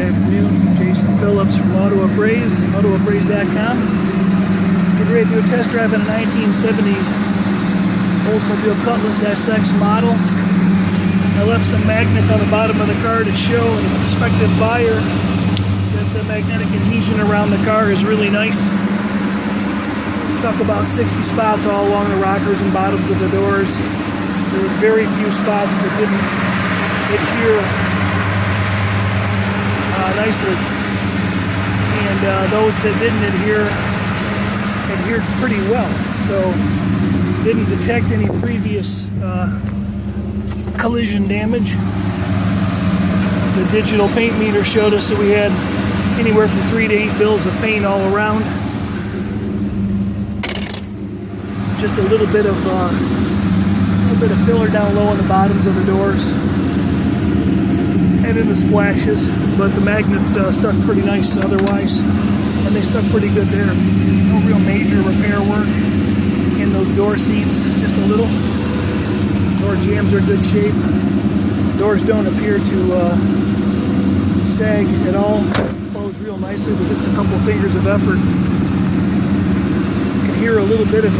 afternoon. Jason Phillips from Appraise, autoappraise.com. Getting ready to do a test drive on a 1970 Oldsmobile Cutlass SX model. I left some magnets on the bottom of the car to show the prospective buyer that the magnetic adhesion around the car is really nice. Stuck about 60 spots all along the rockers and bottoms of the doors. There was very few spots that didn't adhere nicely, and those that didn't adhered pretty well, so didn't detect any previous collision damage. The digital paint meter showed us that we had anywhere from 3 to 8 bills of paint all around. Just a little bit of filler down low on the bottoms of the doors and in the splashes, but the magnets stuck pretty nice otherwise, and they stuck pretty good there. No real major repair work in those door seats, just a little. Door jambs are in good shape. Doors don't appear to sag at all. Close real nicely with just a couple fingers of effort. You can hear a little bit of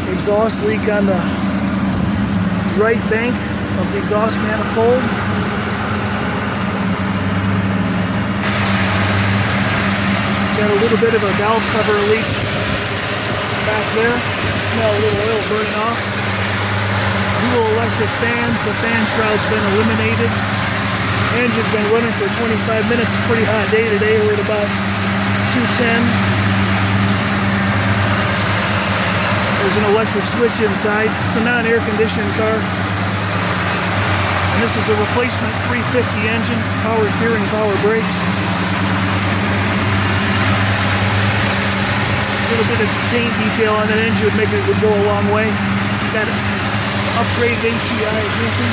exhaust leak on the right bank of the exhaust manifold. Got a little bit of a valve cover leak back there. Smell a little oil burning off. Dual electric fans. The fan shroud's been eliminated. Engine's been running for 25 minutes. It's a pretty hot day today. We're at about 210. There's an electric switch inside. It's a non-air conditioned car. And this is a replacement 350 engine. Power steering, power brakes. A little bit of paint detail on that engine would go a long way. Got upgraded HEI ignition.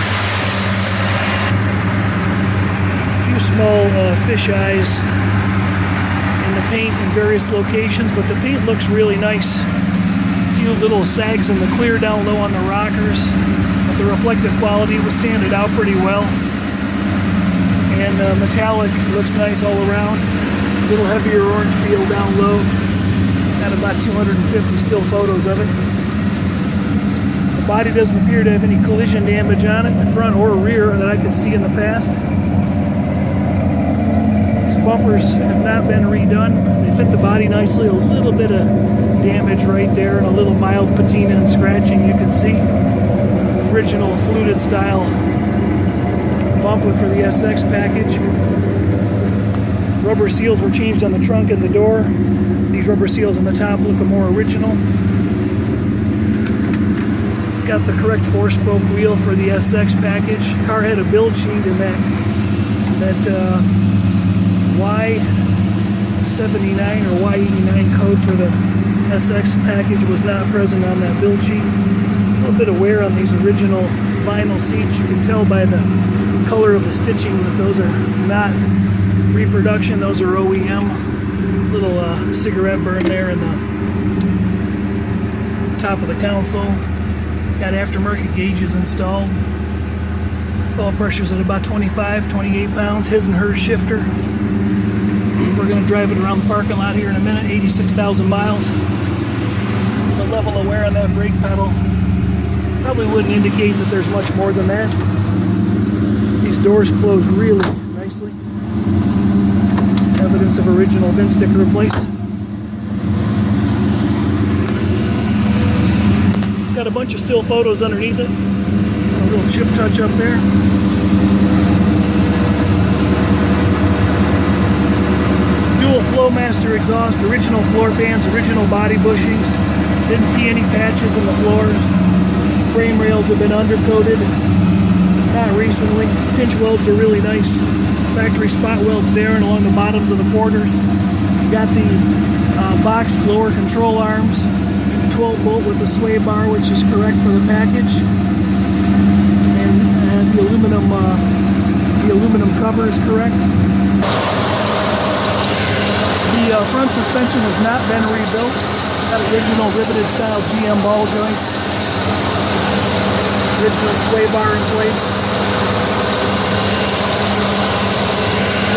A few small fish eyes in the paint in various locations, but the paint looks really nice. A few little sags in the clear down low on the rockers, but the reflective quality was sanded out pretty well. And metallic looks nice all around. A little heavier orange peel down low. Got about 250 still photos of it. The body doesn't appear to have any collision damage on it, front or rear, that I could see in the past. These bumpers have not been redone. They fit the body nicely. A little bit of damage right there and a little mild patina and scratching you can see. Original fluted style bumper for the SX package. Rubber seals were changed on the trunk and the door. These rubber seals on the top look more original. It's got the correct 4-spoke wheel for the SX package. Car had a build sheet, and that Y79 or Y89 code for the SX package was not present on that build sheet. A little bit of wear on these original vinyl seats. You can tell by the color of the stitching that those are not reproduction, those are OEM. Little cigarette burn there in the top of the console. Got aftermarket gauges installed. Oil pressure's at about 25, 28 pounds. His and hers shifter. We're going to drive it around the parking lot here in a minute. 86,000 miles. The level of wear on that brake pedal probably wouldn't indicate that there's much more than that. These doors close really nicely. Evidence of original VIN sticker replacement. Got a bunch of still photos underneath it. A little chip touch up there. Dual Flowmaster exhaust, original floor pans, original body bushings. Didn't see any patches in the floors. Frame rails have been undercoated. Not recently. Pinch welds are really nice. Factory spot welds there and along the bottoms of the quarters. Got the boxed lower control arms, 12 bolt with the sway bar, which is correct for the package, and the aluminum cover is correct. The front suspension has not been rebuilt. Got original riveted style GM ball joints, original sway bar in place.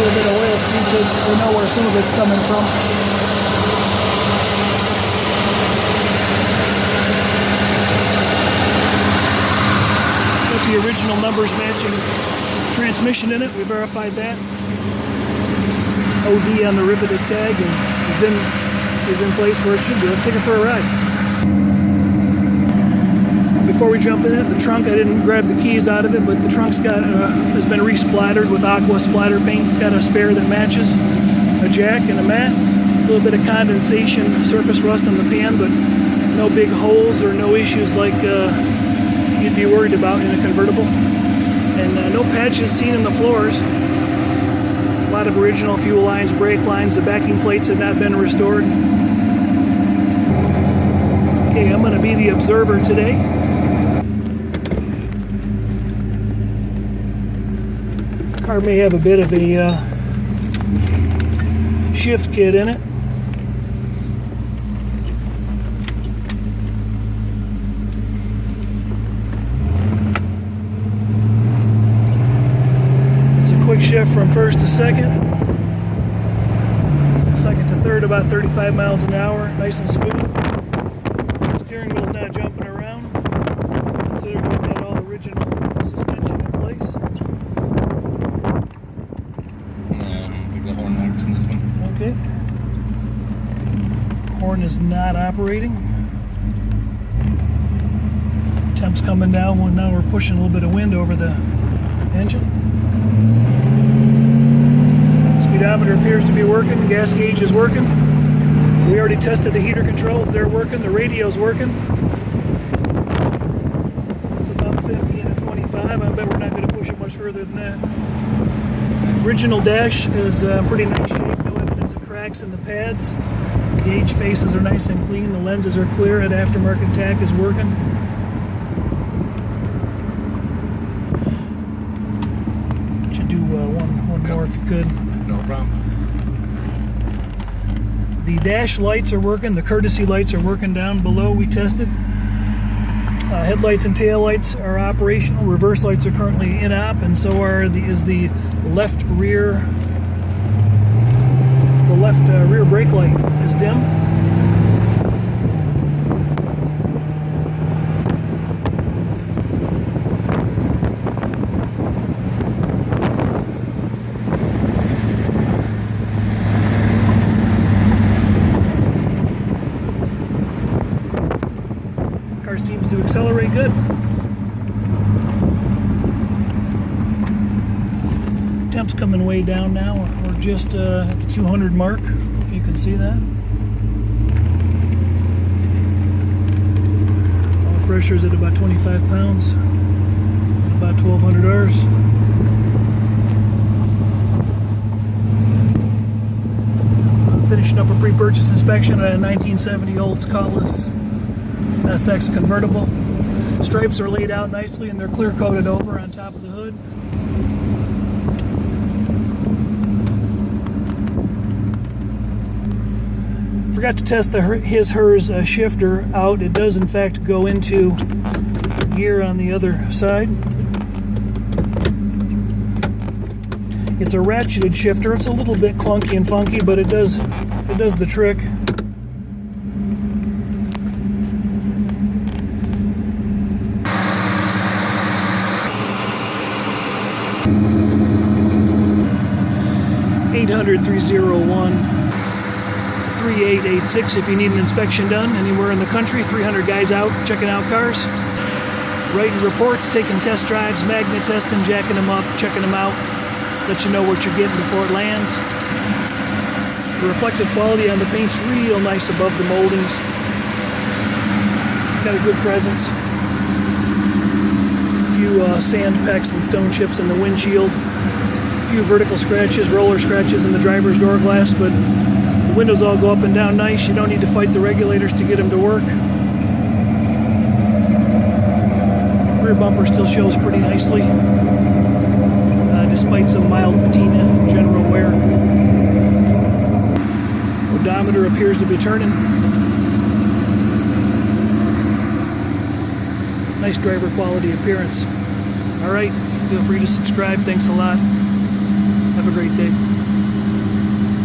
little bit of oil seepage. We know where some of it's coming from. Got the original numbers matching transmission in it. We verified that. OD on the riveted tag, and the VIN is in place where it should be. Let's take it for a ride. Before we jump in it, the trunk, I didn't grab the keys out of it, but the trunk's got has been resplattered with aqua splatter paint. It's got a spare that matches, a jack and a mat. A little bit of condensation, surface rust on the pan, but no big holes or no issues like you'd be worried about in a convertible. And no patches seen in the floors. A lot of original fuel lines, brake lines. The backing plates have not been restored. Okay, I'm going to be the observer today. The car may have a bit of a shift kit in it. Quick shift from first to second. Second to third about 35 miles an hour. Nice and smooth. Steering wheel's not jumping around. Considering we've got all original suspension in place. No, I don't think the horn works in this one. Okay. Horn is not operating. Temp's coming down. Well, now we're pushing a little bit of wind over the engine. Speedometer appears to be working. The gas gauge is working. We already tested the heater controls. They're working. The radio's working. It's about 50 and a 25. I bet we're not going to push it much further than that. Original dash is pretty nice shape. No evidence of cracks in the pads. The gauge faces are nice and clean. The lenses are clear. That aftermarket tack is working. Should do one more if you could. No problem. The dash lights are working. The courtesy lights are working down below. We tested. Headlights and tail lights are operational. Reverse lights are currently in op, and so is the left rear. The left rear brake light is dim. Seems to accelerate good. Temp's coming way down now. We're just at the 200 mark, if you can see that. All pressure's at about 25 pounds, about 1,200 Rs. Finishing up a pre-purchase inspection on a 1970 Olds Cutlass SX Convertible. Stripes are laid out nicely and they're clear coated over on top of the hood. Forgot to test the his/hers shifter out. It does in fact go into gear on the other side. It's a ratcheted shifter. It's a little bit clunky and funky, but it does the trick. (800-301-3886) if you need an inspection done anywhere in the country. 300 guys out checking out cars, writing reports, taking test drives, magnet testing, jacking them up, checking them out, let you know what you're getting before it lands. The reflective quality on the paint's real nice above the moldings. Got a good presence. A few sand pecks and stone chips in the windshield. A few vertical scratches, roller scratches in the driver's door glass, but the windows all go up and down nice. You don't need to fight the regulators to get them to work. Rear bumper still shows pretty nicely, despite some mild patina and general wear. Odometer appears to be turning. Nice driver quality appearance. All right, feel free to subscribe. Thanks a lot. Have a great day.